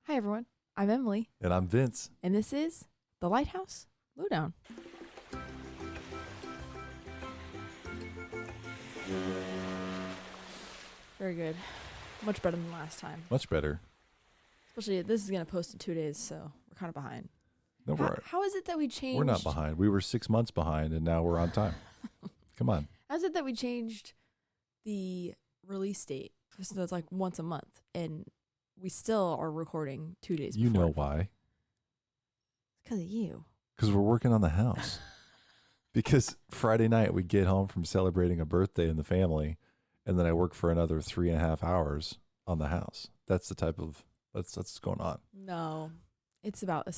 Hi, everyone. I'm Emily, And I'm Vince. and this is the Lighthouse Lowdown. Very good. Much better than last time. Much better. Especially, this is going to post in 2 days, so we're kind of behind. No, How is it that we changed? we're not behind. We were 6 months behind, and now we're on time. Come on. How is it that we changed the release date? So it's like once a month, and we still are recording 2 days You before. know why? Because of you. Because we're working on the house. Because Friday night we get home from celebrating a birthday in the family, and then I work for another 3.5 hours on the house. That's the type of that's what's going on. No, it's about a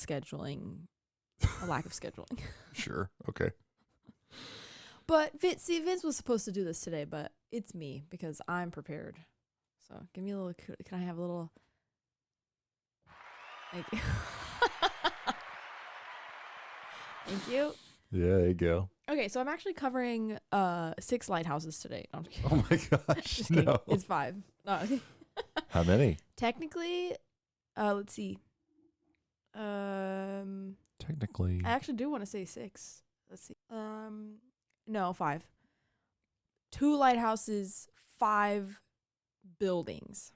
lack of scheduling. Sure. Okay. But Vince was supposed to do this today, but it's me because I'm prepared. So give me a little. Can I have a little? Thank you. Thank you. Yeah, there you go. Okay, so I'm actually covering 6 lighthouses today. No, I'm just kidding. Oh my gosh. Just kidding. No. It's 5. No, How many? technically, let's see. Technically. I actually do want to say 6. Let's see. No, 5. 2 lighthouses, 5 buildings.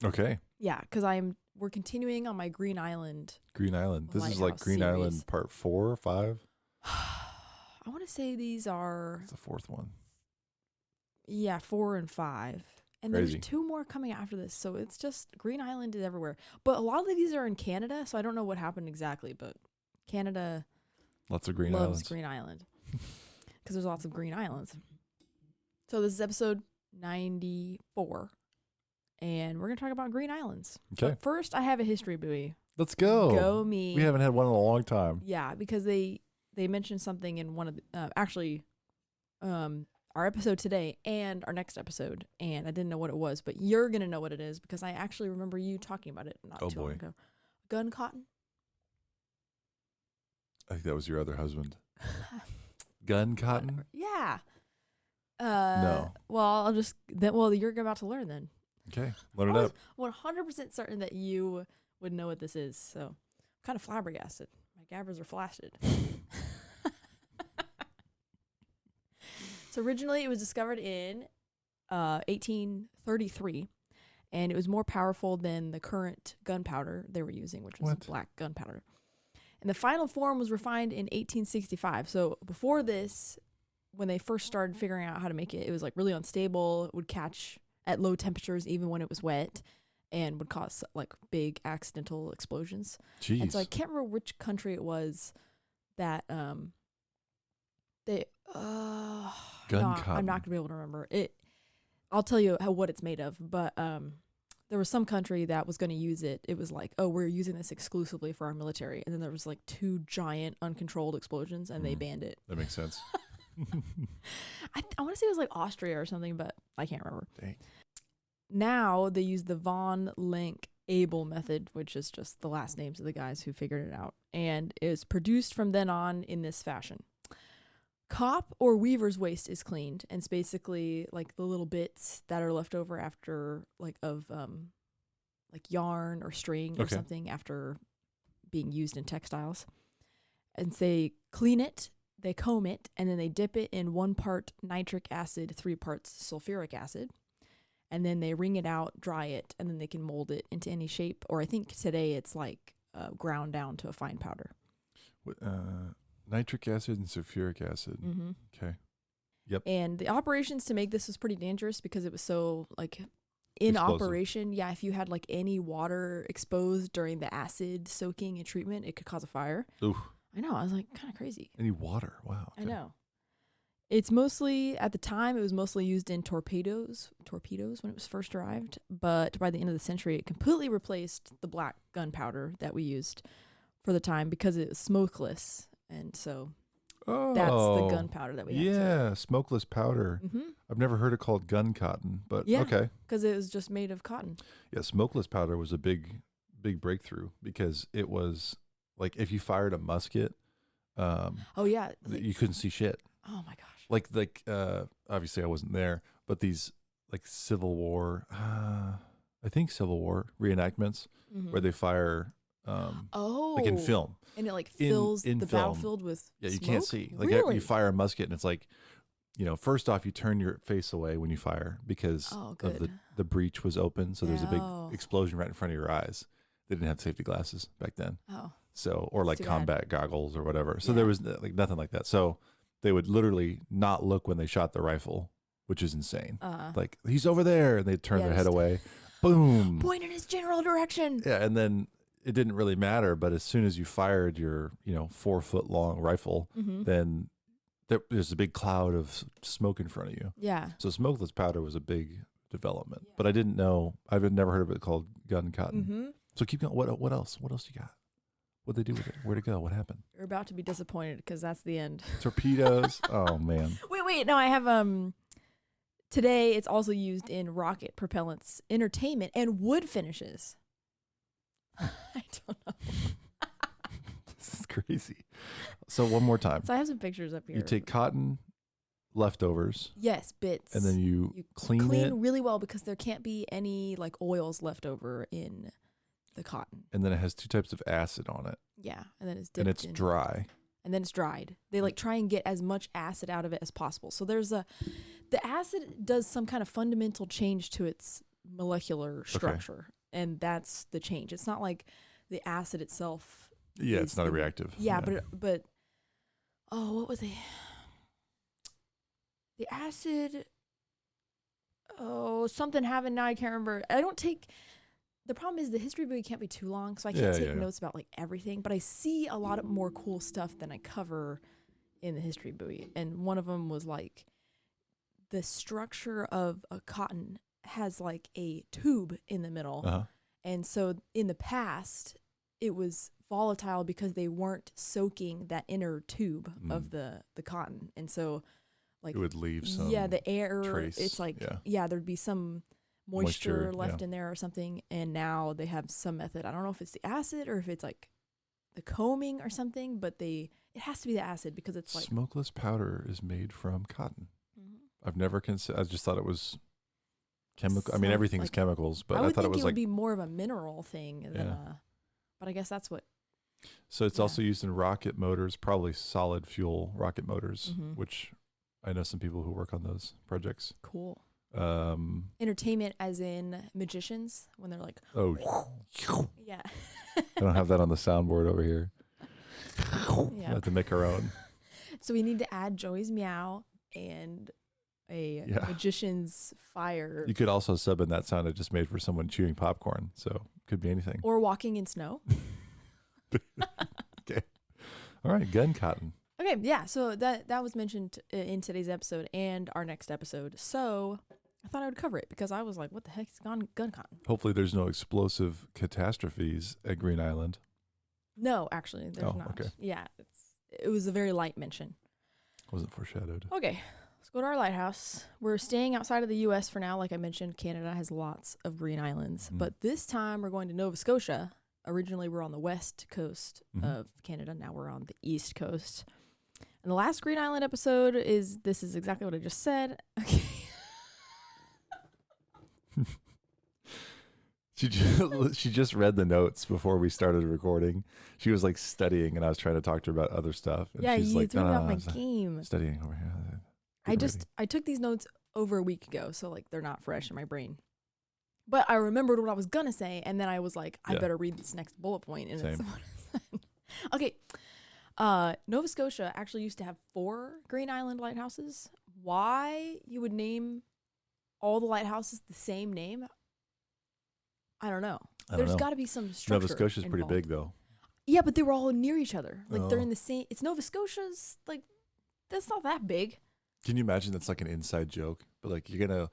Okay. Yeah, because we're continuing on my Green Island. Green Island. This is like Lighthouse Green series. Island part 4 or 5. I want to say these are It's the 4th one. 4 and 5. And Crazy. there's 2 more coming after this. So it's just Green Island is everywhere. But a lot of these are in Canada, so I don't know what happened exactly, but Canada Lots of Green loves Islands. Green Island. Because there's lots of Green Islands. So this is episode 94. And we're going to talk about Green Islands. Okay. But first, I have a history buoy. Let's go. Go me. We haven't had one in a long time. Yeah, because they mentioned something in one of the, our episode today and our next episode, and I didn't know what it was, but you're going to know what it is because I actually remember you talking about it not too long ago. Gun cotton? I think that was your other husband. Gun cotton? Yeah. No. Well, you're about to learn then. Okay, load it up. 100% certain that you would know what this is, so I'm kind of flabbergasted. My gabbers are flaccid. So originally it was discovered in 1833, and it was more powerful than the current gunpowder they were using, which was black gunpowder. And the final form was refined in 1865. So before this, when they first started figuring out how to make it, it was like really unstable. It would catch at low temperatures even when it was wet, and would cause like big accidental explosions. Jeez. And so I can't remember which country it was that they cotton. I'm not gonna be able to remember it. I'll tell you what it's made of, but there was some country that was going to use it. It was like, oh, we're using this exclusively for our military, and then there was like 2 giant uncontrolled explosions, and they banned it. That makes sense. I want to say it was like Austria or something, but I can't remember. Dang. Now they use the von Lenk Abel method, which is just the last names of the guys who figured it out, and is produced from then on in this fashion. Cop or weaver's waste is cleaned, and it's basically like the little bits that are left over after like yarn or string or something after being used in textiles. And they clean it, they comb it, and then they dip it in 1 part nitric acid, 3 parts sulfuric acid. And then they wring it out, dry it, and then they can mold it into any shape. Or I think today it's like ground down to a fine powder. Nitric acid and sulfuric acid. Mm-hmm. Okay. Yep. And the operations to make this was pretty dangerous because it was so like in explosive. operation. Yeah, if you had like any water exposed during the acid soaking and treatment, it could cause a fire. Ooh. I know. I was like, kind of crazy. Any water? Wow. Okay. I know. It's mostly, at the time, it was mostly used in torpedoes when it was first arrived. But by the end of the century, it completely replaced the black gunpowder that we used for the time because it was smokeless. And so that's the gunpowder that we have. Yeah, smokeless powder. Mm-hmm. I've never heard it called gun cotton, but okay. Because it was just made of cotton. Yeah, smokeless powder was a big breakthrough because it was like if you fired a musket, you couldn't see shit. Oh my gosh. Like obviously I wasn't there, but these like Civil War, I think Civil War reenactments where they fire like in film. And it like fills in the film, battlefield with you smoke? can't see. Like really? you fire a musket and it's like, first off you turn your face away when you fire because of the breach was open, so there's a big explosion right in front of your eyes. They didn't have safety glasses back then. Oh. So or like combat goggles or whatever. So there was like nothing like that. So they would literally not look when they shot the rifle, which is insane. Like, he's over there, and they'd turn their head away. Boom. Point in his general direction. Yeah, and then it didn't really matter, but as soon as you fired your, 4-foot long rifle, then there's a big cloud of smoke in front of you. Yeah. So smokeless powder was a big development. Yeah. But I didn't know, I've never heard of it called gun cotton. So keep going. What else? What else you got? What'd they do with it? Where'd it go? What happened? You're about to be disappointed because that's the end. Torpedoes. Oh, man. Wait. No, I have, today it's also used in rocket propellants, entertainment, and wood finishes. I don't know. This is crazy. So one more time. So I have some pictures up here. You take cotton leftovers. Yes, bits. And then you clean it really well because there can't be any like oils left over in the cotton. And then it has 2 types of acid on it. Yeah, and then it's dipped and it's dry. And then it's dried. They like try and get as much acid out of it as possible. So the acid does some kind of fundamental change to its molecular structure, and that's the change. It's not like the acid itself. Yeah, it's not a reactive. Yeah, but what was the acid? Oh, something happened. Now I can't remember. The problem is the history buoy can't be too long, so I can't take notes about like everything. But I see a lot of more cool stuff than I cover in the history buoy. And one of them was like the structure of a cotton has like a tube in the middle, and so in the past it was volatile because they weren't soaking that inner tube of the cotton, and so like it would leave some the air trace. It's like there'd be some moisture left in there or something, and now they have some method. I don't know if it's the acid or if it's like the combing or something, but it has to be the acid because it's like smokeless powder is made from cotton. I've never I just thought it was chemical. I mean, everything's like, chemicals, but I thought it was would be more of a mineral thing than but I guess that's what. So it's also used in rocket motors, probably solid fuel rocket motors, which I know some people who work on those projects. Cool. Entertainment as in magicians when they're like, yeah. I don't have that on the soundboard over here. We have to make our own. So we need to add Joey's meow and a magician's fire. You could also sub in that sound I just made for someone chewing popcorn, so it could be anything. Or walking in snow. Okay. All right, gun cotton. Okay, yeah, so that was mentioned in today's episode and our next episode. So I thought I would cover it because I was like, what the heck is gun cotton? Hopefully there's no explosive catastrophes at Green Island. No, actually, there's not. Okay. Yeah, it was a very light mention. Wasn't foreshadowed. Okay, let's go to our lighthouse. We're staying outside of the U.S. for now. Like I mentioned, Canada has lots of green islands. But this time we're going to Nova Scotia. Originally, we're on the west coast of Canada. Now we're on the east coast. And the last Green Island episode is exactly what I just said. Okay. She just read the notes before we started recording. She was like studying, and I was trying to talk to her about other stuff. And she's like, threw me off my game. Studying over here. I took these notes over a week ago, so like they're not fresh in my brain. But I remembered what I was gonna say, and then I was like, I better read this next bullet point. And it's okay. Nova Scotia actually used to have 4 Green Island lighthouses. Why you would name all the lighthouses the same name? I don't know. There's got to be some structure. Nova Scotia's pretty big, though. Yeah, but they were all near each other. Like they're in the same. It's Nova Scotia's. Like that's not that big. Can you imagine that's like an inside joke? But like you're gonna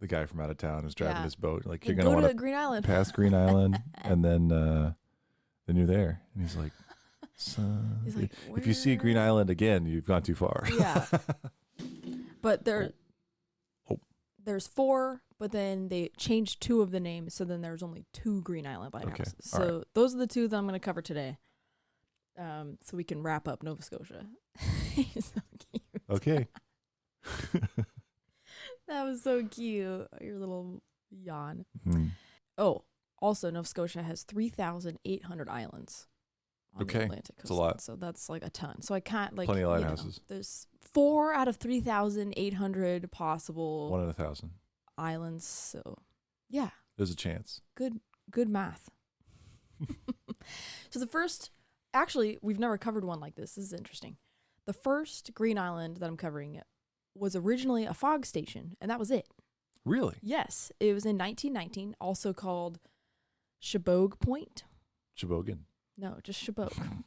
the guy from out of town is driving his boat. Like you're gonna want to Green Island, pass Green Island, and then you're there, and he's like, if you see Green Island again, you've gone too far. Yeah. But there's 4, but then they changed 2 of the names, so then there's only 2 Green Island lighthouses. Okay. So those are the 2 that I'm going to cover today. So we can wrap up Nova Scotia. He's so cute. Okay. That was so cute. Your Yawn. Hmm. Oh, also Nova Scotia has 3,800 islands on the Atlantic coast. That's a lot. So that's like a ton. So I can't like Plenty of lighthouses. There's 4 out of 3,800 possible 1 in 1,000. islands. So yeah, There's a chance. good math. So the first, actually, we've never covered one like this. This is interesting. The first Green Island that I'm covering was originally a fog station, and that was it. Really? Yes, it was in 1919, also called Chebogue Point. Chebogan. No, just Chebogue.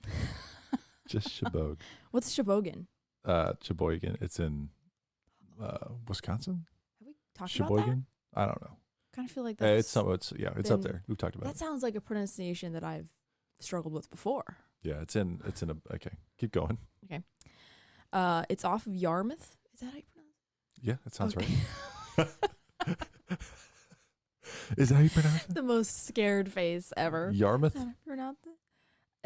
Just Chebogue. What's Chebogan? Cheboygan. It's in Wisconsin. Have we talked Sheboygan? about that? I don't know. Kind of feel like that's it's up there. We've talked about that it. sounds like a pronunciation that I've struggled with before. Yeah, it's in a okay. Keep going. Okay. It's off of Yarmouth. Is that how you pronounce it? Yeah, that sounds right. Is that how you pronounce it? The most scared face ever. Yarmouth? How do I pronounce it?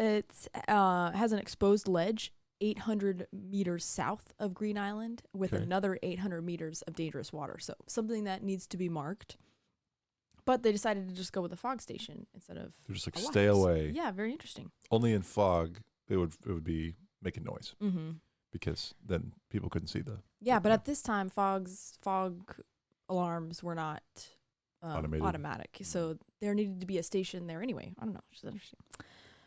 It's has an exposed ledge 800 meters south of Green Island with another 800 meters of dangerous water. So something that needs to be marked. But they decided to just go with a fog station instead of They're just like, stay away. Yeah, very interesting. Only in fog it would be making noise. Mm-hmm. Because then people couldn't see the... Yeah, but at this time, fog alarms were not automatic. So there needed to be a station there anyway. I don't know. Which is interesting.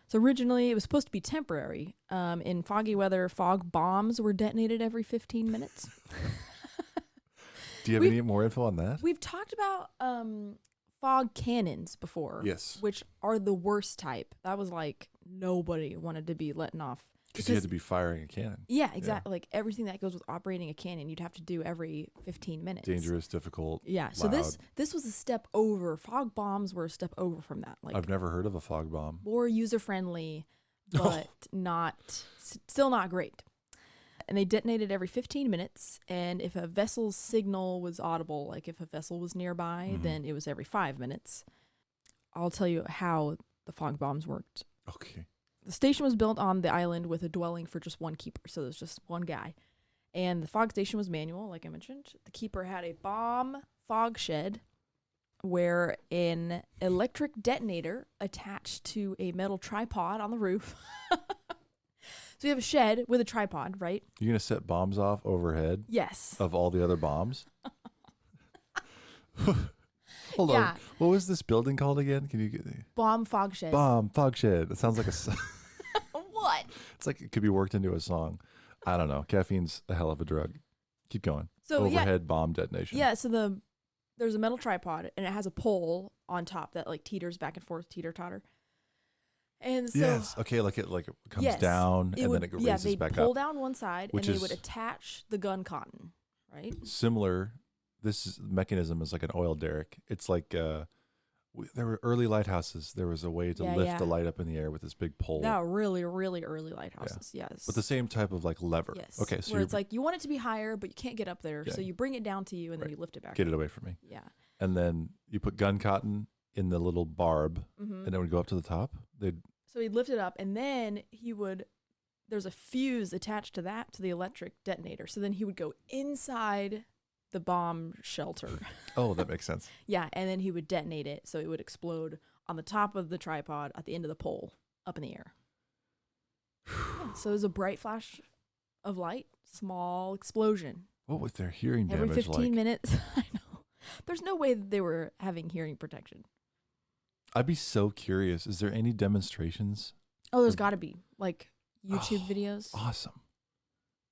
So originally, it was supposed to be temporary. In foggy weather, fog bombs were detonated every 15 minutes. Do you have any more info on that? We've talked about fog cannons before. Yes. Which are the worst type. That was like nobody wanted to be letting off. Because you had to be firing a cannon. Yeah, exactly. Yeah. Like everything that goes with operating a cannon, you'd have to do every 15 minutes. Dangerous, difficult. Yeah. So this was a step over. Fog bombs were a step over from that. Like I've never heard of a fog bomb. More user friendly, but still not great. And they detonated every 15 minutes. And if a vessel's signal was audible, like if a vessel was nearby, then it was every 5 minutes. I'll tell you how the fog bombs worked. Okay. The station was built on the island with a dwelling for just one keeper. So there's just one guy. And the fog station was manual, like I mentioned. The keeper had a bomb fog shed where an electric detonator attached to a metal tripod on the roof. So you have a shed with a tripod, right? You're going to set bombs off overhead? Yes. Of all the other bombs? Hold on. What was this building called again? Can you get Bomb fog shed. Bomb fog shed. It sounds like a What? It's like it could be worked into a song. I don't know. Caffeine's a hell of a drug. Keep going. So overhead bomb detonation. Yeah, so there's a metal tripod and it has a pole on top that like teeters back and forth, teeter-totter. And so yes. Okay, like it comes down and then it raises back up. Yeah, they pull down one side and they would attach the gun cotton, right? Similar. This mechanism is like an oil derrick. It's like there were early lighthouses. There was a way to lift the light up in the air with this big pole. Yeah, really, really early lighthouses. Yeah. Yes. But the same type of like lever. Yes. Okay. So where it's like you want it to be higher, but you can't get up there, so you bring it down to you and then you lift it back. Get it away from me. Yeah. And then you put gun cotton in the little barb, and then would go up to the top. So he'd lift it up, and then there's a fuse attached to the electric detonator. So then he would go inside the bomb shelter. Oh, that makes sense. Yeah, and then he would detonate it, so it would explode on the top of the tripod at the end of the pole, up in the air. So it was a bright flash of light, small explosion. What was their hearing damage every 15 like? minutes? I know. There's no way that they were having hearing protection. I'd be so curious. Is there any demonstrations? Oh, there's got to be. Like YouTube videos. Awesome.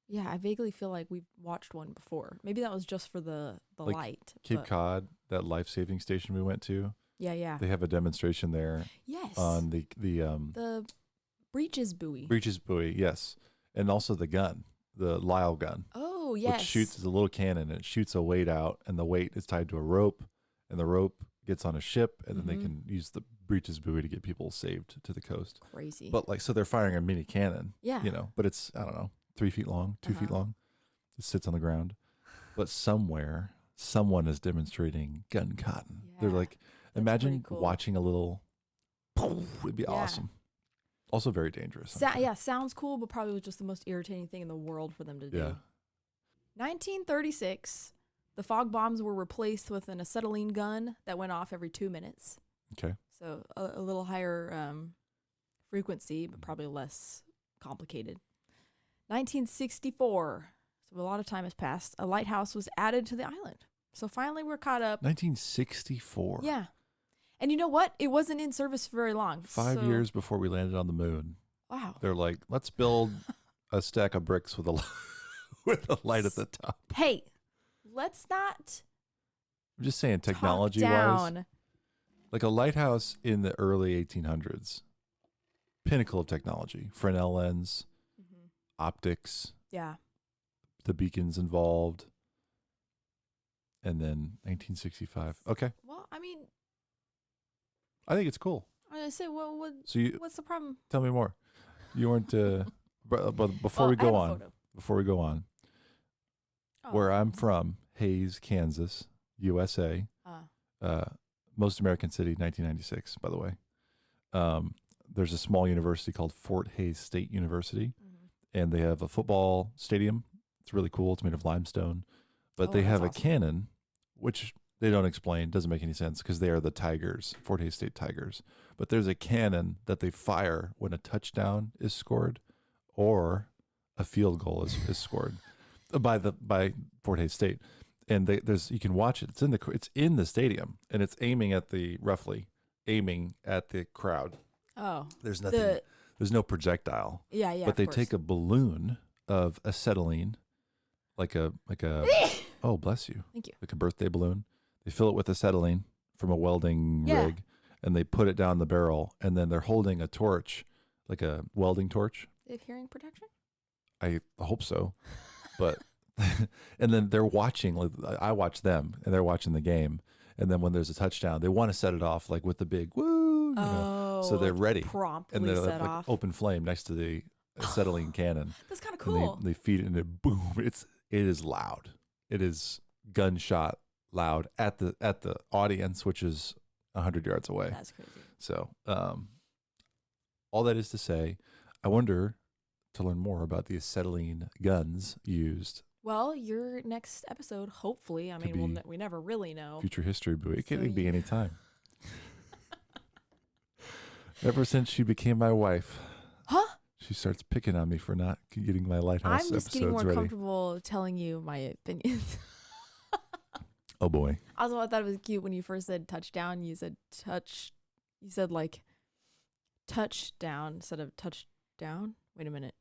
Yeah, I vaguely feel like we've watched one before. Maybe that was just for the like light. Cape Cod, that life-saving station we went to. Yeah. They have a demonstration there. Yes. On the breeches buoy. Breeches buoy, yes. And also the gun, the Lyle gun. Oh, yes. Which shoots as a little cannon, and it shoots a weight out, and the weight is tied to a rope, and the rope gets on a ship, and then they can use the breeches buoy to get people saved to the coast. Crazy. But so they're firing a mini cannon. Yeah. But it's, I don't know, 3 feet long, 2 feet long. It sits on the ground. But somewhere, someone is demonstrating gun cotton. Yeah. They're like, imagine watching a little, it'd be awesome. Also very dangerous. Sounds cool, but probably was just the most irritating thing in the world for them to do. Yeah. 1936, The fog bombs were replaced with an acetylene gun that went off every 2 minutes. Okay. So a little higher frequency, but probably less complicated. 1964. So a lot of time has passed. A lighthouse was added to the island. So finally we're caught up. 1964. Yeah. And you know what? It wasn't in service for very long. 5 years before we landed on the moon. Wow. They're like, let's build a stack of bricks with a with a light at the top. Hey, let's not. I'm just saying, technology-wise, like a lighthouse in the early 1800s, pinnacle of technology. Fresnel lens, optics. Yeah. The beacons involved. And then 1965. Okay. Well, I mean, I think it's cool. I was going to say, well, So what's the problem? tell me more. You weren't, but before we go on, where I'm from, Hayes, Kansas, USA, most American city, 1996, by the way. There's a small university called Fort Hays State University, and they have a football stadium. It's really cool. It's made of limestone, but they have a cannon, which they don't explain. Doesn't make any sense because they are the Tigers, Fort Hays State Tigers. But there's a cannon that they fire when a touchdown is scored or a field goal is scored by Fort Hays State. And you can watch it. It's in the stadium, and it's aiming at the crowd. Oh, there's nothing. There's no projectile. Yeah. But they take a balloon of acetylene, like a oh, bless you. Thank you. Like a birthday balloon. They fill it with acetylene from a welding rig, and they put it down the barrel, and then they're holding a torch, like a welding torch. They have hearing protection? I hope so, but and then they're watching. Like, I watch them, and they're watching the game. And then when there's a touchdown, they want to set it off like with the big woo, you know. So they're ready, promptly and they're set like off. Open flame next to the acetylene cannon. That's kind of cool. And they feed it, and it boom. It is loud. It is gunshot loud at the audience, which is 100 yards away. That's crazy. So, all that is to say, I wonder to learn more about the acetylene guns used. Well, your next episode, hopefully, I mean, we never really know. Future history, but it could be any time. Ever since she became my wife, she starts picking on me for not getting my Lighthouse episodes ready. I'm just getting more comfortable telling you my opinions. Oh boy! Also, I thought it was cute when you first said touchdown. You said You said like touchdown instead of touchdown. Wait a minute.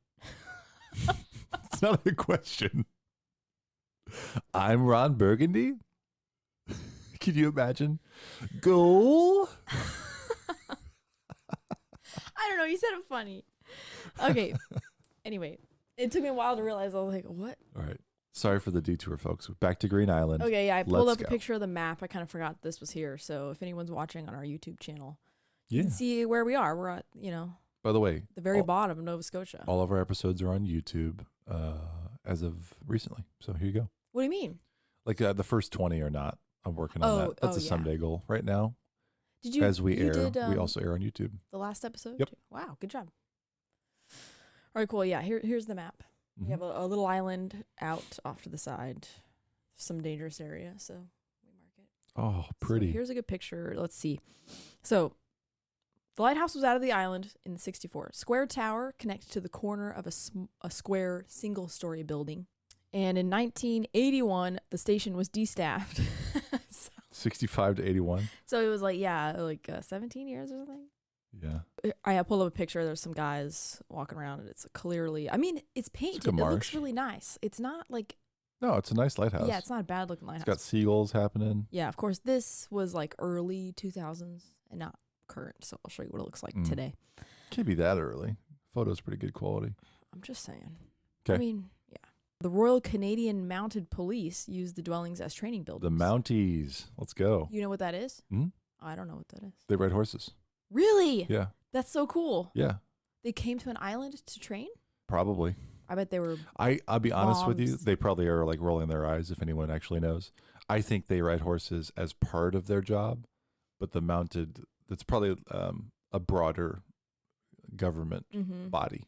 It's not a question. I'm Ron Burgundy. Can you imagine? Goal. I don't know. You said it funny. Okay. Anyway, it took me a while to realize. I was like, what? All right. Sorry for the detour, folks. Back to Green Island. Okay, yeah, I pulled up a picture of the map. I kind of forgot this was here. So if anyone's watching on our YouTube channel, you can see where we are. We're at, by the way, the very bottom of Nova Scotia. All of our episodes are on YouTube as of recently. So here you go. What do you mean? Like the first 20 are not. I'm working on that. That's a someday goal right now. Did you? As we air, we also air on YouTube. The last episode? Yep. Wow, good job. All right, cool. Yeah, here's the map. We have a little island out off to the side. Some dangerous area, so we mark it. Oh, pretty. So here's a good picture. Let's see. So the lighthouse was out of the island in 1964. Square tower connected to the corner of a square single-story building. And in 1981, the station was destaffed. 65 to 81. So it was like 17 years or something. Yeah. I pulled up a picture. There's some guys walking around, and it's clearly, it's painted. Like it looks really nice. It's not like. No, it's a nice lighthouse. Yeah, it's not a bad looking lighthouse. It's got seagulls happening. Yeah, of course. This was like early 2000s and not current. So I'll show you what it looks like today. Can't be that early. Photo's pretty good quality. I'm just saying. Okay. Yeah. The Royal Canadian Mounted Police used the dwellings as training buildings. The Mounties. Let's go. You know what that is? Mm-hmm. I don't know what that is. They ride horses. Really? Yeah. That's so cool. Yeah. They came to an island to train? Probably. I bet they were. I'll be honest with you. They probably are like rolling their eyes if anyone actually knows. I think they ride horses as part of their job, but the mounted, that's probably a broader government body,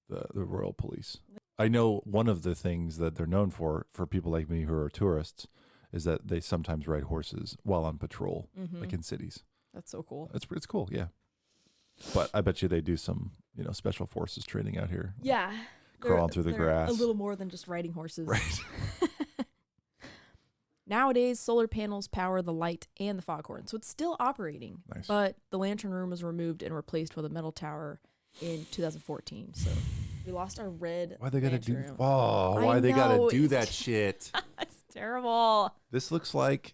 the Royal Police. I know one of the things that they're known for people like me who are tourists, is that they sometimes ride horses while on patrol, like in cities. That's so cool. It's cool, yeah. But I bet you they do some, special forces training out here. Yeah. Crawling through the grass. A little more than just riding horses. Right. Nowadays, solar panels power the light and the foghorn, so it's still operating. Nice. But the lantern room was removed and replaced with a metal tower in 2014. So we lost our red. Why they gotta do? room. Oh, why they gotta do that shit? It's terrible. This looks like.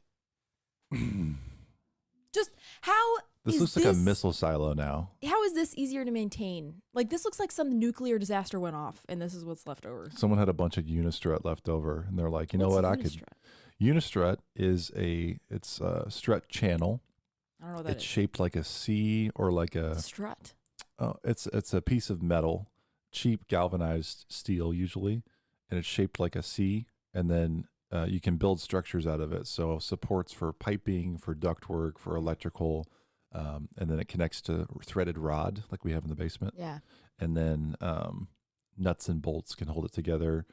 Just how. This looks like a missile silo now. How is this easier to maintain? Like, this looks like some nuclear disaster went off, and this is what's left over. Someone had a bunch of Unistrut left over, and they're like, you know what? Unistrut is it's a strut channel. I don't know what that is. It's shaped like a C or like a strut. Oh, it's a piece of metal, cheap galvanized steel usually, and it's shaped like a C, and then you can build structures out of it. So supports for piping, for ductwork, for electrical. And then it connects to threaded rod like we have in the basement. Yeah. And then nuts and bolts can hold it together.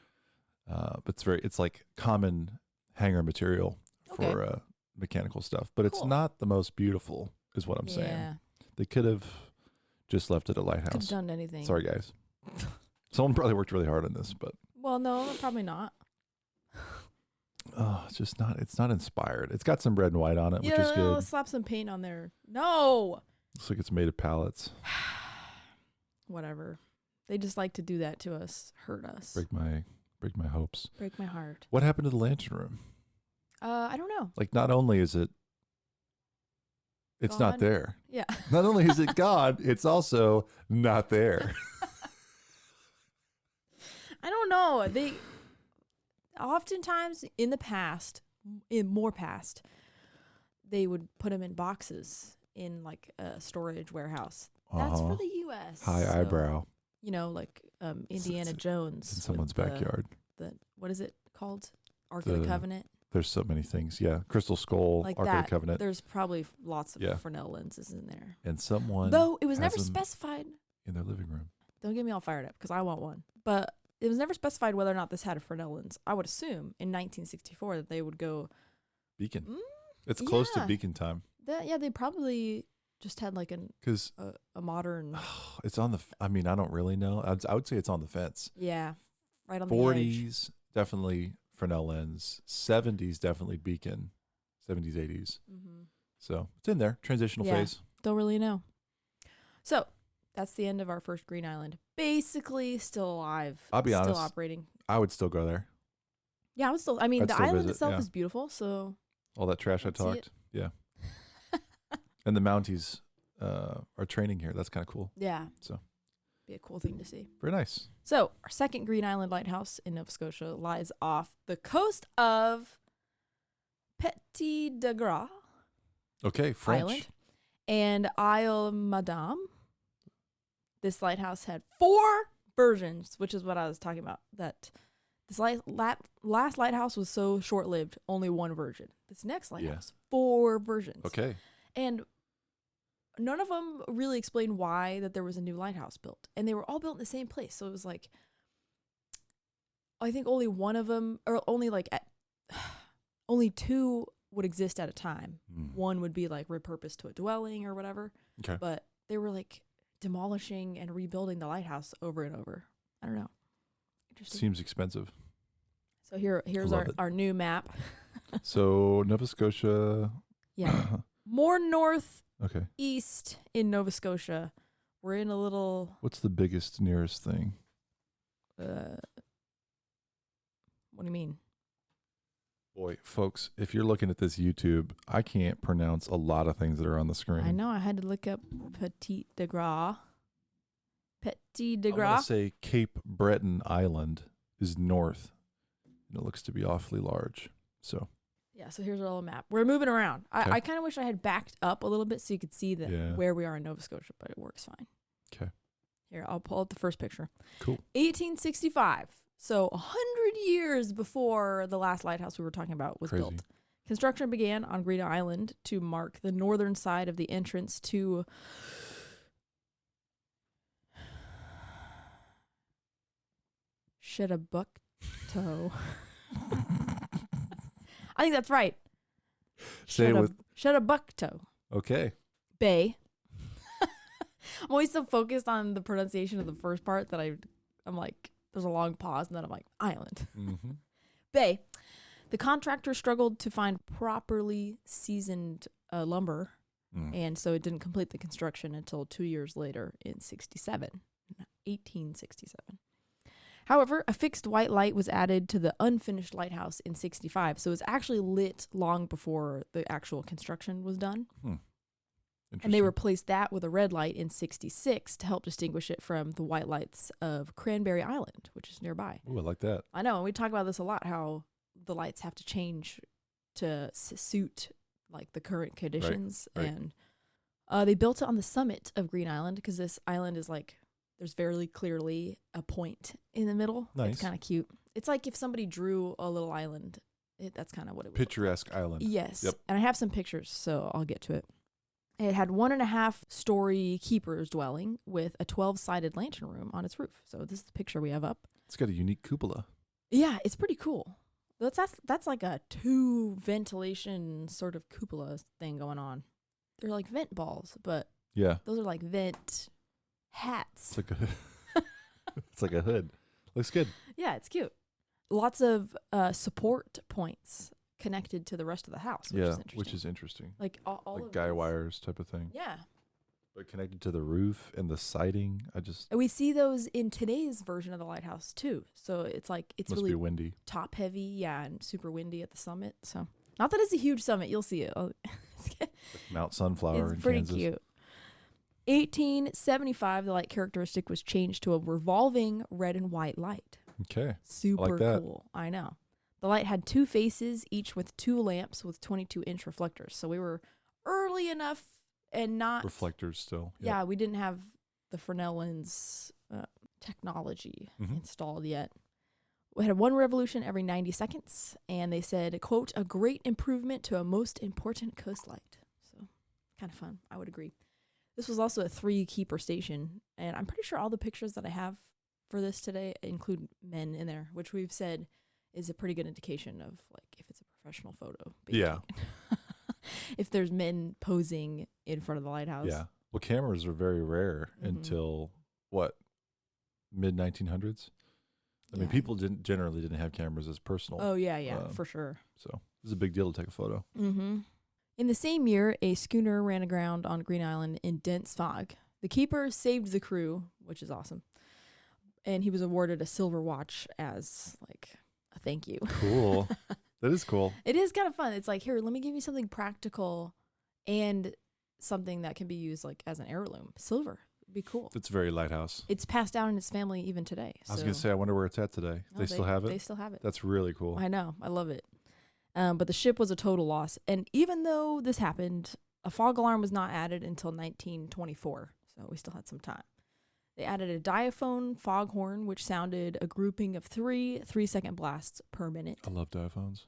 But it's like common hanger material for mechanical stuff. But it's not the most beautiful, is what I'm saying. They could have just left it at Lighthouse. Could have done anything. Sorry, guys. Someone probably worked really hard on this, but. Well, no, probably not. Oh, it's not inspired. It's got some red and white on it, which is good. Let's slap some paint on there. No. Looks like it's made of pallets. Whatever. They just like to do that to us, hurt us. Break my hopes. Break my heart. What happened to the lantern room? I don't know. Like, not only is it's gone? Not there. Yeah. Not only is it gone, it's also not there. I don't know. They oftentimes in the past, they would put them in boxes in like a storage warehouse. That's for the U.S. High eyebrow. Like Indiana Jones. In someone's backyard. What is it called? Ark of the Covenant. There's so many things. Yeah. Crystal Skull, like Ark of the Covenant. There's probably lots of Fresnel lenses in there. And someone. Though it was never specified. In their living room. Don't get me all fired up because I want one. But it was never specified whether or not this had a Fresnel lens. I would assume in 1964 that they would go. Beacon. It's close to beacon time. They probably just had like a modern. It's on the. I don't really know. I would say it's on the fence. Yeah, right on 40s, the edge. Definitely Fresnel lens. 70s, definitely beacon. 70s, 80s. Mm-hmm. So it's in there. Transitional phase. Don't really know. So that's the end of our first Green Island. Basically, still alive. I'll be honest. Still operating. I would still go there. Yeah, I would still. The island itself is beautiful. So all that trash I talked. Yeah. And the Mounties are training here. That's kind of cool. Yeah. So be a cool thing to see. Very nice. So our second Green Island Lighthouse in Nova Scotia lies off the coast of Petit de Gras. Okay, French. Island and Isle Madame. This lighthouse had 4 versions, which is what I was talking about. That this last lighthouse was so short-lived, only 1 version. This next lighthouse, 4 versions. Okay. And none of them really explained why that there was a new lighthouse built. And they were all built in the same place. So it was like, I think only one of them, or only 2 would exist at a time. One would be like repurposed to a dwelling or whatever. Okay. But they were like demolishing and rebuilding the lighthouse over and over. I don't know. Interesting. Seems expensive. So here's our new map. So Nova Scotia. Yeah. More north Okay. east in Nova Scotia. We're in a little. What's the biggest nearest thing? What do you mean? Boy, folks, if you're looking at this YouTube, I can't pronounce a lot of things that are on the screen. I know. I had to look up Petit de Gras. Petit de Gras. I'm going to say Cape Breton Island is north, and it looks to be awfully large. So. Yeah, so here's our little map. We're moving around. I kind of wish I had backed up a little bit so you could see where we are in Nova Scotia, but it works fine. Okay. Here, I'll pull up the first picture. Cool. 1865. So 100 years before the last lighthouse we were talking about was built. Construction began on Green Island to mark the northern side of the entrance to Chebogue. I think that's right. Say it with Chebogue. okay. Bay. I'm always so focused on the pronunciation of the first part that I'm like, there's a long pause, and then I'm like, island. Mm-hmm. Bay. The contractor struggled to find properly seasoned lumber, and so it didn't complete the construction until 2 years later in 1867. However, a fixed white light was added to the unfinished lighthouse in 65, so it was actually lit long before the actual construction was done. And they replaced that with a red light in 66 to help distinguish it from the white lights of Cranberry Island, which is nearby. Ooh, I like that. I know, and we talk about this a lot, how the lights have to change to suit like the current conditions. Right. And they built it on the summit of Green Island because this island is like, there's very clearly a point in the middle. Nice. It's kind of cute. It's like if somebody drew a little island, that's kind of what it was. Picturesque island. Yes. Yep. And I have some pictures, so I'll get to it. It had 1.5-story keeper's dwelling with a 12-sided lantern room on its roof. So this is the picture we have up. It's got a unique cupola. Yeah, it's pretty cool. That's like a 2 ventilation sort of cupola thing going on. They're like vent balls, but Yeah. those are like vent hats. It's like a hood. Looks good. Yeah, it's cute. Lots of support points connected to the rest of the house, which is interesting. Like all like of guy these. wires type of thing. Yeah. But connected to the roof and the siding. And we see those in today's version of the lighthouse too. So it's like it's must really be windy. top heavy, yeah, and super windy at the summit. So not that it's a huge summit, you'll see it. Like Mount Sunflower It's in pretty Kansas. cute. 1875, the light characteristic was changed to a revolving red and white light. Okay. Super that. cool. I know. The light had 2 faces, each with 2 lamps with 22-inch reflectors. So we were early enough and not... Reflectors still. Yep. Yeah, we didn't have the Fresnel lens technology installed yet. We had 1 revolution every 90 seconds, and they said, quote, a great improvement to a most important coast light. So kind of fun. I would agree. This was also a 3-keeper station, and I'm pretty sure all the pictures that I have for this today include men in there, which we've said is a pretty good indication of like if it's a professional photo. Yeah. If there's men posing in front of the lighthouse. Yeah. Well, cameras are very rare until what? Mid-1900s? I mean, people generally didn't have cameras as personal. Oh, yeah, for sure. So it was a big deal to take a photo. Mm-hmm. In the same year, a schooner ran aground on Green Island in dense fog. The keeper saved the crew, which is awesome. And he was awarded a silver watch as like a thank you. Cool. That is cool. It is kind of fun. It's like, here, let me give you something practical and something that can be used like as an heirloom. Silver. It'd be cool. It's very Lighthouse. It's passed down in his family even today. I was going to say, I wonder where it's at today. They still have it? They still have it. That's really cool. I know. I love it. But the ship was a total loss. And even though this happened, a fog alarm was not added until 1924. So we still had some time. They added a diaphone foghorn, which sounded a grouping of 3 3-second blasts per minute. I love diaphones.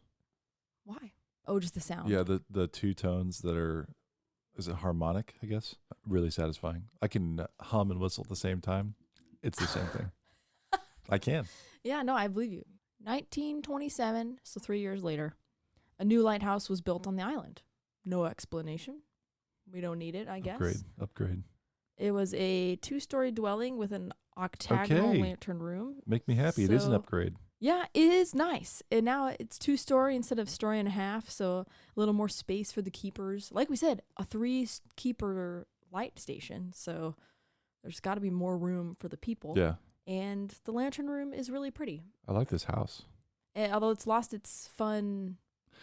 Why? Oh, just the sound. Yeah, the 2 tones that are, is it harmonic, I guess? Really satisfying. I can hum and whistle at the same time. It's the same thing. I can. Yeah, no, I believe you. 1927, so 3 years later, a new lighthouse was built on the island. No explanation. We don't need it, I guess. Upgrade. It was a 2-story dwelling with an octagonal lantern room. Make me happy. It is an upgrade. Yeah, it is nice. And now it's 2-story instead of 1.5 story, so a little more space for the keepers. Like we said, a 3-keeper light station, so there's got to be more room for the people. Yeah. And the lantern room is really pretty. I like this house. Although it's lost its fun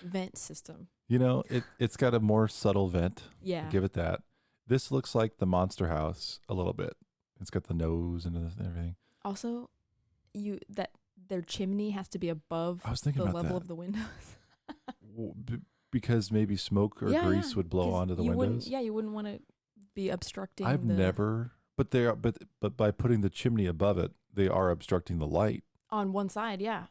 vent system. You know, it's got a more subtle vent. Yeah. I'll give it that. This looks like the Monster House a little bit. It's got the nose and everything. Also, their chimney has to be above the level of the windows. Because maybe smoke or grease would blow onto the windows. You wouldn't want to be obstructing. I've never, but they are, but by putting the chimney above it, they are obstructing the light. On one side, yeah.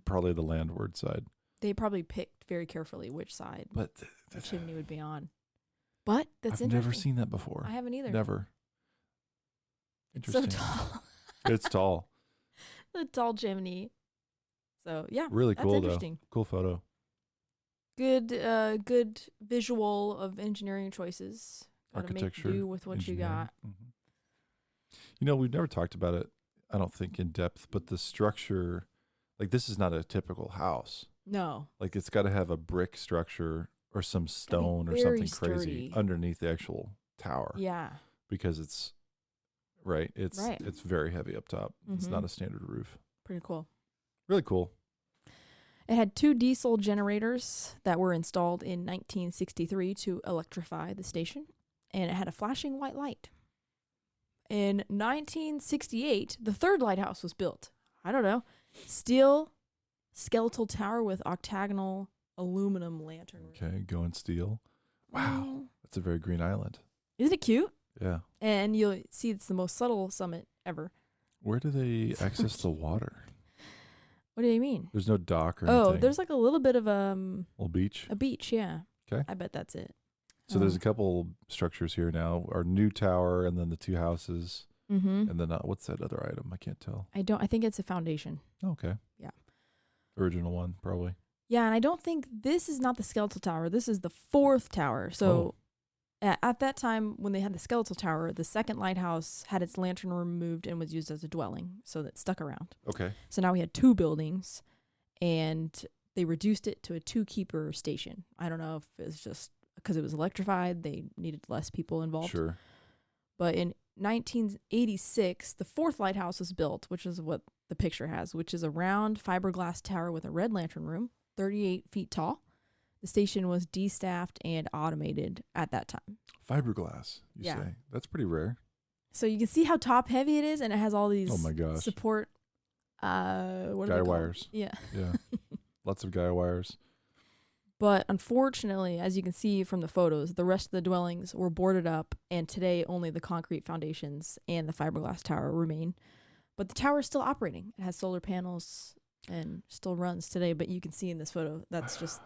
Probably the landward side. They probably picked very carefully which side the chimney would be on. But that's I've never seen that before. I haven't either. Never. It's so tall. It's tall. The tall chimney. So yeah, really cool interesting. Though. Cool photo. Good visual of engineering choices. Gotta Architecture, make do with what you got. Mm-hmm. We've never talked about it, I don't think, in depth, but the structure, like this is not a typical house. No. Like it's got to have a brick structure or some stone or something crazy underneath the actual tower. Yeah. Because it's it's very heavy up top. Mm-hmm. It's not a standard roof. Pretty cool. Really cool. It had 2 diesel generators that were installed in 1963 to electrify the station, and it had a flashing white light. In 1968, the 3rd lighthouse was built. I don't know. Steel skeletal tower with octagonal aluminum lantern. Okay, going steel. Wow. That's a very Green Island. Isn't it cute? Yeah. And you'll see it's the most subtle summit ever. Where do they access the water? What do you mean? There's no dock or anything. Oh, there's like a little bit of little beach. A beach, yeah. Okay. I bet that's it. So there's a couple structures here now. Our new tower and then the 2 houses. Mm-hmm. And then what's that other item? I can't tell. I think it's a foundation. Okay. Yeah. Original one, probably. Yeah, and I don't think this is not the skeletal tower. This is the 4th tower. So at that time, when they had the skeletal tower, the 2nd lighthouse had its lantern removed and was used as a dwelling, so that stuck around. Okay. So now we had 2 buildings, and they reduced it to a 2-keeper station. I don't know if it's just because it was electrified, they needed less people involved. Sure. But in 1986, the 4th lighthouse was built, which is what the picture has, which is a round fiberglass tower with a red lantern room, 38 feet tall. The station was de-staffed and automated at that time. Fiberglass, you say? That's pretty rare. So you can see how top heavy it is, and it has all these support guy wires. Yeah. Yeah. Lots of guy wires. But unfortunately, as you can see from the photos, the rest of the dwellings were boarded up, and today only the concrete foundations and the fiberglass tower remain. But the tower is still operating. It has solar panels and still runs today, but you can see in this photo, that's just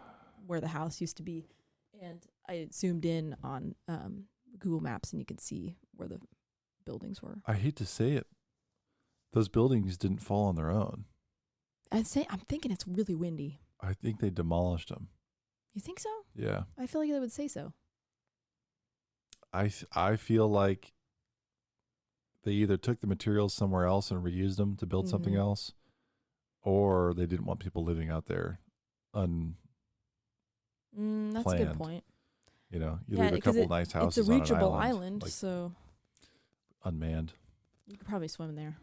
where the house used to be. And I zoomed in on Google Maps, and you can see where the buildings were. I hate to say it. Those buildings didn't fall on their own. I'm thinking it's really windy. I think they demolished them. You think so? Yeah. I feel like they would say so. I feel like they either took the materials somewhere else and reused them to build something else, or they didn't want people living out there that's a good point. You leave a couple nice houses. It's a reachable on an island, so unmanned. You could probably swim there.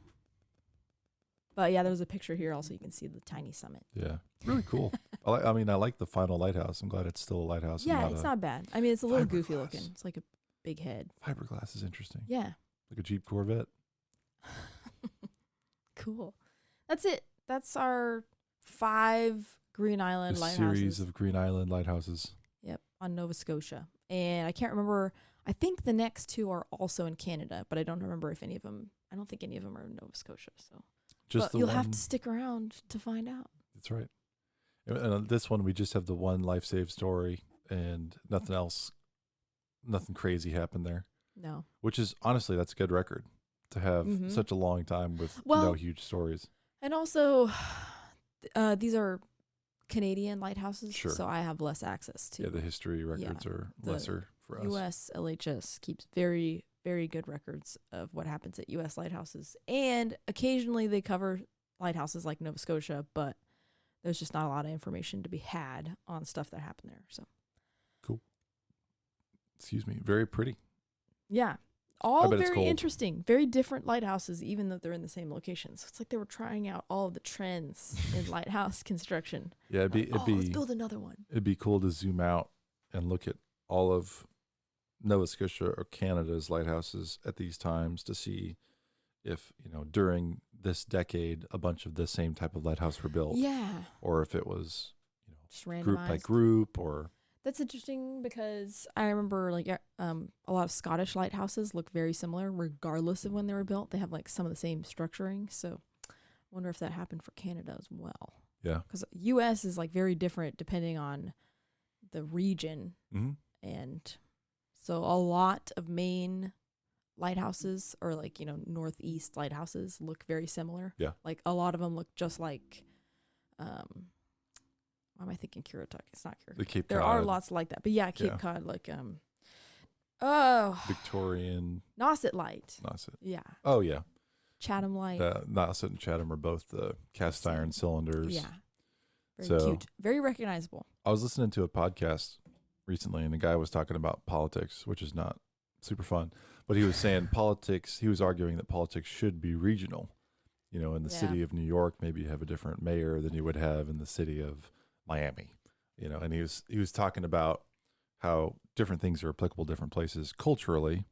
But yeah, there's a picture here also. You can see the tiny summit. Yeah, really cool. I like the final lighthouse. I'm glad it's still a lighthouse. Yeah, it's not bad. I mean, it's a little goofy looking. It's like a big head. Fiberglass is interesting. Yeah. Like a Jeep Corvette. Cool. That's it. That's our 5 Green Island lighthouses. Series of Green Island lighthouses. Yep, on Nova Scotia. And I can't remember. I think the next 2 are also in Canada, but I don't remember if any of them. I don't think any of them are in Nova Scotia. So, but you'll have to stick around to find out. That's right. And on this one, we just have the one life saved story, and nothing else. Nothing crazy happened there. No. Which is honestly, that's a good record to have such a long time with no huge stories. And also, these are Canadian lighthouses, sure. So I have less access to. Yeah, the history records are lesser for us. U.S. LHS keeps very, very good records of what happens at U.S. lighthouses, and occasionally they cover lighthouses like Nova Scotia, but there's just not a lot of information to be had on stuff that happened there. So cool. Excuse me. Very pretty. Yeah. All very interesting, very different lighthouses, even though they're in the same location. So it's like they were trying out all of the trends in lighthouse construction. Yeah, let's build another one. It'd be cool to zoom out and look at all of Nova Scotia or Canada's lighthouses at these times to see if, during this decade, a bunch of the same type of lighthouse were built. Yeah. Or if it was, just randomized. Group by group or... That's interesting because I remember a lot of Scottish lighthouses look very similar regardless of when they were built. They have some of the same structuring. So I wonder if that happened for Canada as well. Yeah. Because U.S. is very different depending on the region. Mm-hmm. And so a lot of main lighthouses or northeast lighthouses look very similar. Yeah. A lot of them look just like, Why am I thinking Currituck? It's not Currituck. The Cape There Cod. are lots like that. But yeah, Cape Yeah. Cod, like, Victorian. Nauset Light. Nauset. Yeah. Oh, yeah. Chatham Light. Nauset and Chatham are both the cast iron cylinders. Yeah. Very So- cute. Very recognizable. I was listening to a podcast recently, and the guy was talking about politics, which is not super fun. But he was saying he was arguing that politics should be regional. You know, in the city of New York, maybe you have a different mayor than you would have in the city of Miami. You know, and he was talking about how different things are applicable different places culturally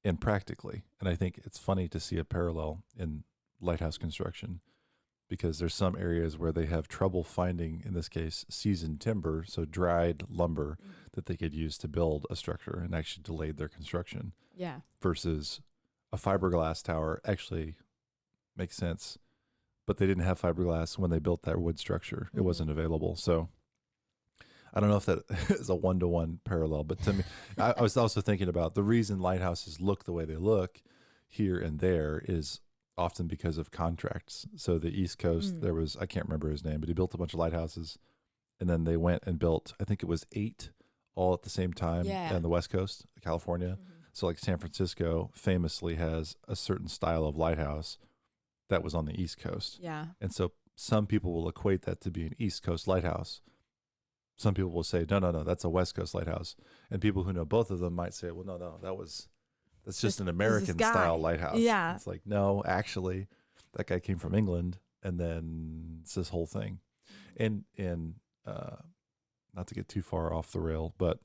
and practically. And I think it's funny to see a parallel in lighthouse construction, because there's some areas where they have trouble finding, in this case, seasoned timber, so dried lumber that they could use to build a structure, and actually delayed their construction. Yeah. Versus a fiberglass tower actually makes sense, but they didn't have fiberglass when they built that wood structure. It wasn't available. So I don't know if that is a one-to-one parallel, but to me, I was also thinking about the reason lighthouses look the way they look here and there is often because of contracts. So the East Coast, there was, I can't remember his name, but he built a bunch of lighthouses, and then they went and built, I think it was 8 all at the same time on the West Coast, California. So like San Francisco famously has a certain style of lighthouse that was on the East Coast. Yeah. And so some people will equate that to be an East Coast lighthouse. Some people will say, no, that's a West Coast lighthouse. And people who know both of them might say, well, no, that's just an American style lighthouse. Yeah. It's like, no, actually, that guy came from England, and then it's this whole thing. And not to get too far off the rail, but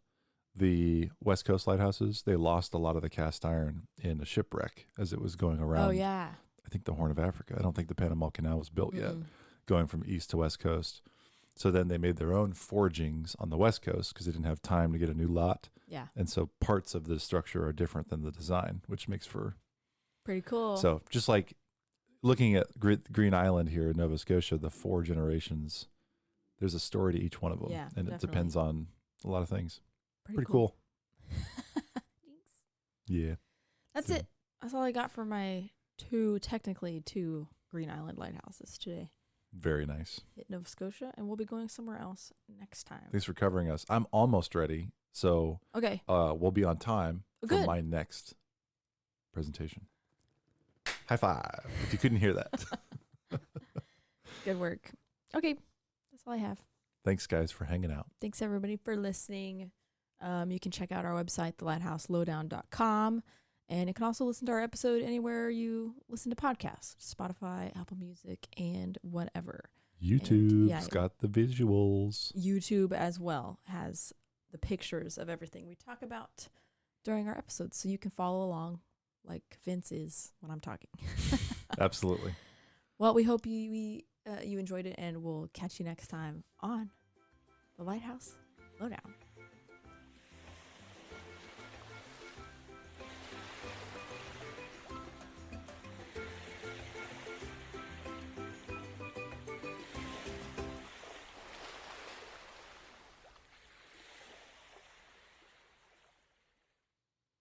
the West Coast lighthouses, they lost a lot of the cast iron in a shipwreck as it was going around. Oh, yeah. I think the Horn of Africa. I don't think the Panama Canal was built yet, going from east to west coast. So then they made their own forgings on the West Coast because they didn't have time to get a new lot. Yeah. And so parts of the structure are different than the design, which makes for pretty cool. So just like looking at Green Island here in Nova Scotia, the 4 generations, there's a story to each one of them. Yeah, and definitely. It depends on a lot of things. Pretty cool. Thanks. Yeah. That's it. That's all I got for my technically two Green Island lighthouses today. Very nice. Hit Nova Scotia, and we'll be going somewhere else next time. Thanks for covering us. I'm almost ready, so okay. We'll be on time for my next presentation. High five, if you couldn't hear that. Good work. Okay, that's all I have. Thanks, guys, for hanging out. Thanks, everybody, for listening. You can check out our website, thelighthouselowdown.com. And you can also listen to our episode anywhere you listen to podcasts, Spotify, Apple Music, and whatever. YouTube's got the visuals. YouTube as well has the pictures of everything we talk about during our episodes. So you can follow along like Vince is when I'm talking. Absolutely. Well, we hope you enjoyed it, and we'll catch you next time on The Lighthouse Lowdown.